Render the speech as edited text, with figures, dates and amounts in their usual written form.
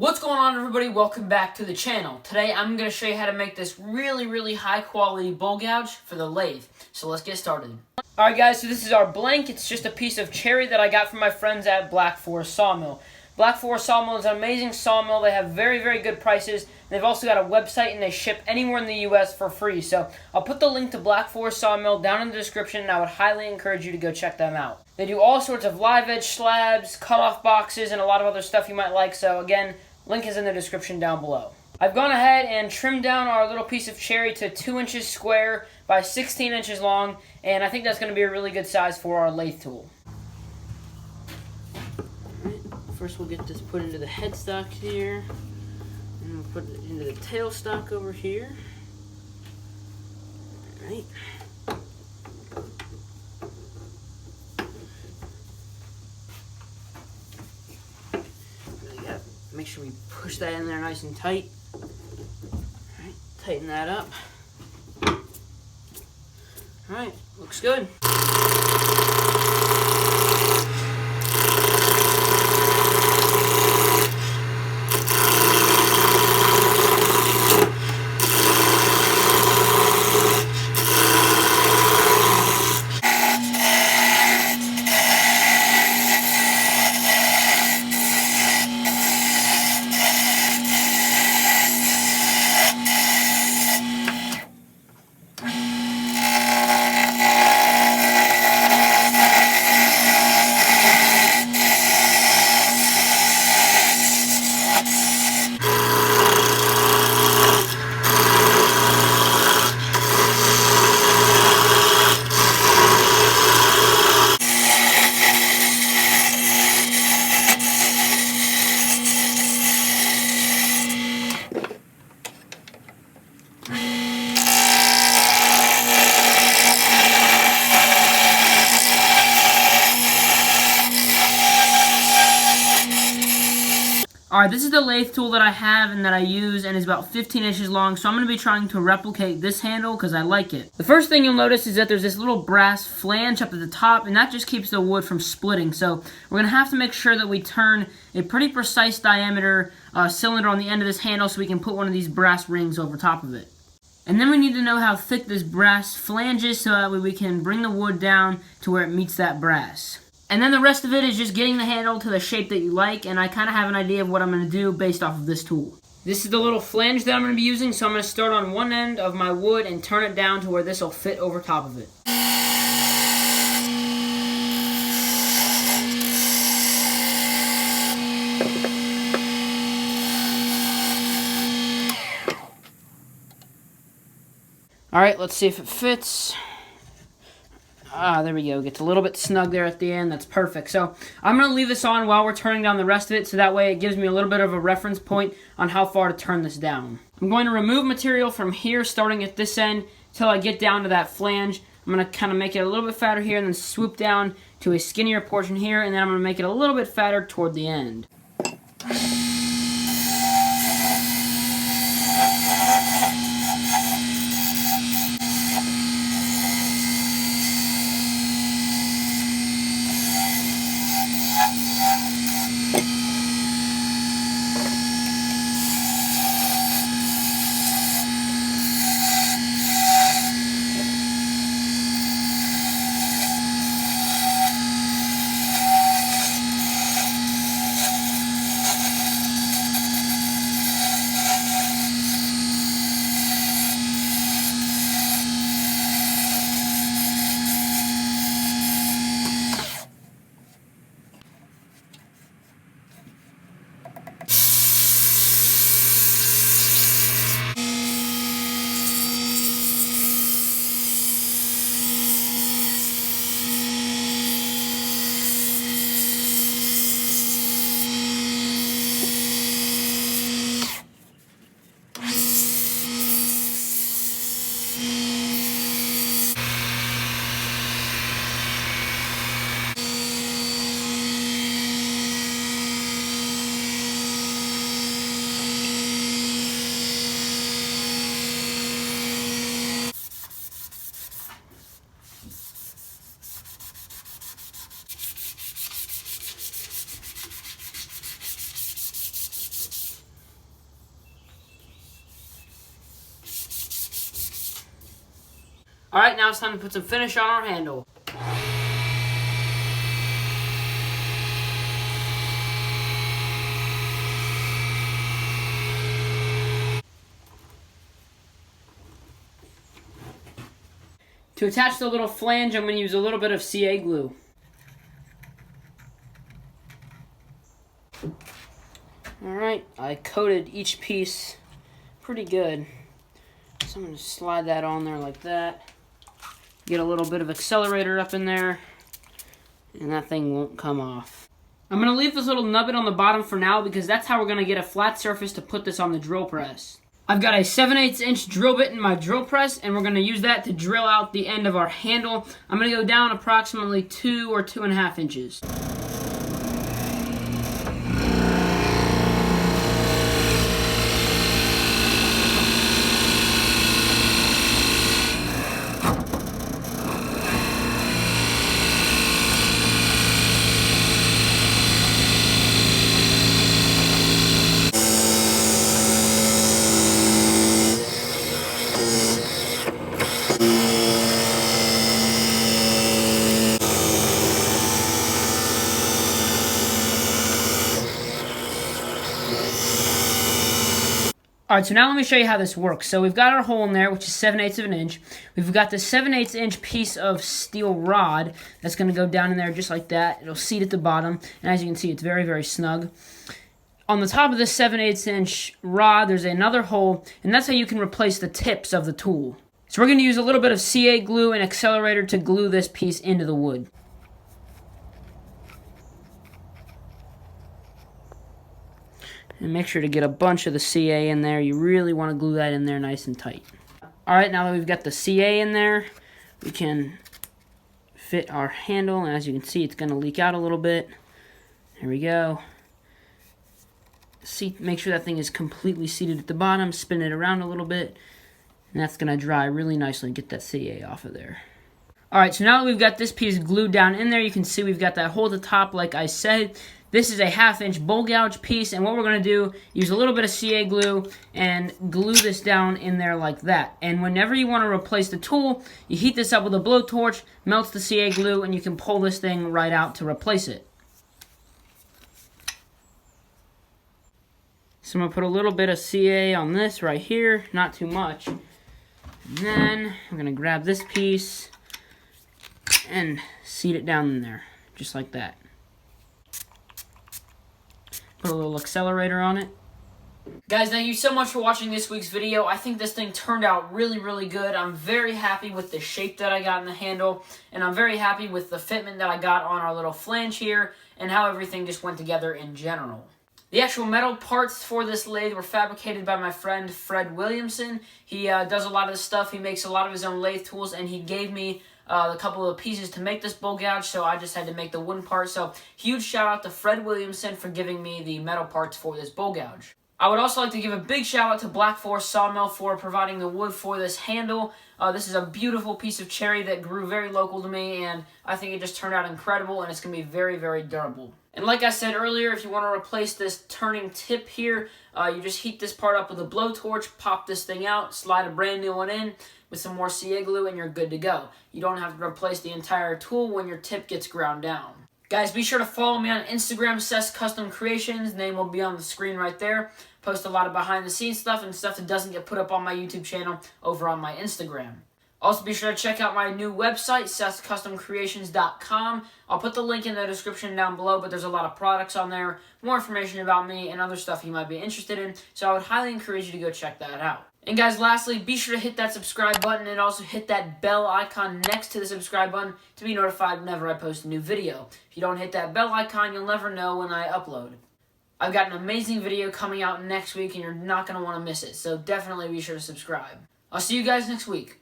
What's going on, everybody? Welcome back to the channel. Today I'm going to show you how to make this really high quality bowl gouge for the lathe. So let's get started. Alright guys, so this is our blank. It's just a piece of cherry that I got from my friends at Black Forest Sawmill. Black Forest Sawmill is an amazing sawmill. They have very good prices. They've also got a website and they ship anywhere in the US for free. So I'll put the link to Black Forest Sawmill down in the description, and I would highly encourage you to go check them out. They do all sorts of live edge slabs, cut-off boxes, and a lot of other stuff you might like. So again, link is in the description down below. I've gone ahead and trimmed down our little piece of cherry to 2 inches square by 16 inches long, and I think that's going to be a really good size for our lathe tool. First we'll get this put into the headstock here, and we'll put it into the tailstock over here. Alright. Really gotta make sure we push that in there nice and tight. Alright, tighten that up. Alright, looks good. Alright, this is the lathe tool that I have and that I use, and is about 15 inches long, so I'm going to be trying to replicate this handle because I like it. The first thing you'll notice is that there's this little brass flange up at the top, and that just keeps the wood from splitting. So we're going to have to make sure that we turn a pretty precise diameter cylinder on the end of this handle so we can put one of these brass rings over top of it. And then we need to know how thick this brass flange is so that way we can bring the wood down to where it meets that brass. And then the rest of it is just getting the handle to the shape that you like, and I kind of have an idea of what I'm going to do based off of this tool. This is the little flange that I'm going to be using, so I'm going to start on one end of my wood and turn it down to where this will fit over top of it. Alright, let's see if it fits. There we go. Gets a little bit snug there at the end. That's perfect. So I'm going to leave this on while we're turning down the rest of it, so that way it gives me a little bit of a reference point on how far to turn this down. I'm going to remove material from here, starting at this end, till I get down to that flange. I'm going to kind of make it a little bit fatter here, and then swoop down to a skinnier portion here, and then I'm going to make it a little bit fatter toward the end. Alright, now it's time to put some finish on our handle. To attach the little flange, I'm going to use a little bit of CA glue. Alright, I coated each piece pretty good. So I'm going to slide that on there like that. Get a little bit of accelerator up in there, and that thing won't come off. I'm going to leave this little nubbin on the bottom for now because that's how we're going to get a flat surface to put this on the drill press. I've got a 7/8 inch drill bit in my drill press, and we're going to use that to drill out the end of our handle. I'm going to go down approximately 2 or 2.5 inches. Alright, so now let me show you how this works. So we've got our hole in there, which is 7/8 of an inch. We've got the 7/8 inch piece of steel rod that's going to go down in there just like that. It'll seat at the bottom, and as you can see, it's very, very snug. On the top of this 7/8 inch rod, there's another hole, and that's how you can replace the tips of the tool. So we're going to use a little bit of CA glue and accelerator to glue this piece into the wood. And make sure to get a bunch of the CA in there. You really want to glue that in there nice and tight. Alright, now that we've got the CA in there, we can fit our handle. And as you can see, it's going to leak out a little bit. There we go. Make sure that thing is completely seated at the bottom. Spin it around a little bit. And that's going to dry really nicely and get that CA off of there. Alright, so now that we've got this piece glued down in there, you can see we've got that hole at the top like I said. This is a 1/2 inch bowl gouge piece, and what we're going to do, use a little bit of CA glue and glue this down in there like that. And whenever you want to replace the tool, you heat this up with a blowtorch, melts the CA glue, and you can pull this thing right out to replace it. So I'm going to put a little bit of CA on this right here, not too much. And then I'm going to grab this piece and seat it down in there, just like that. Put a little accelerator on it. Guys, thank you so much for watching this week's video. I think this thing turned out really, really good. I'm very happy with the shape that I got in the handle, and I'm very happy with the fitment that I got on our little flange here, and how everything just went together in general. The actual metal parts for this lathe were fabricated by my friend Fred Williamson. He does a lot of this stuff. He makes a lot of his own lathe tools, and he gave me a couple of pieces to make this bowl gouge, so I just had to make the wooden part. So huge shout out to Fred Williamson for giving me the metal parts for this bowl gouge. I would also like to give a big shout out to Black Forest Sawmill for providing the wood for this handle. This is a beautiful piece of cherry that grew very local to me, and I think it just turned out incredible, and it's going to be very, very durable. And like I said earlier, if you want to replace this turning tip here, you just heat this part up with a blowtorch, pop this thing out, slide a brand new one in with some more CA glue, and you're good to go. You don't have to replace the entire tool when your tip gets ground down. Guys, be sure to follow me on Instagram, Seth's Custom Creations. Name will be on the screen right there. Post a lot of behind-the-scenes stuff and stuff that doesn't get put up on my YouTube channel over on my Instagram. Also, be sure to check out my new website, Seth'sCustomCreations.com. I'll put the link in the description down below, but there's a lot of products on there, more information about me, and other stuff you might be interested in, so I would highly encourage you to go check that out. And guys, lastly, be sure to hit that subscribe button and also hit that bell icon next to the subscribe button to be notified whenever I post a new video. If you don't hit that bell icon, you'll never know when I upload. I've got an amazing video coming out next week, and you're not going to want to miss it, so definitely be sure to subscribe. I'll see you guys next week.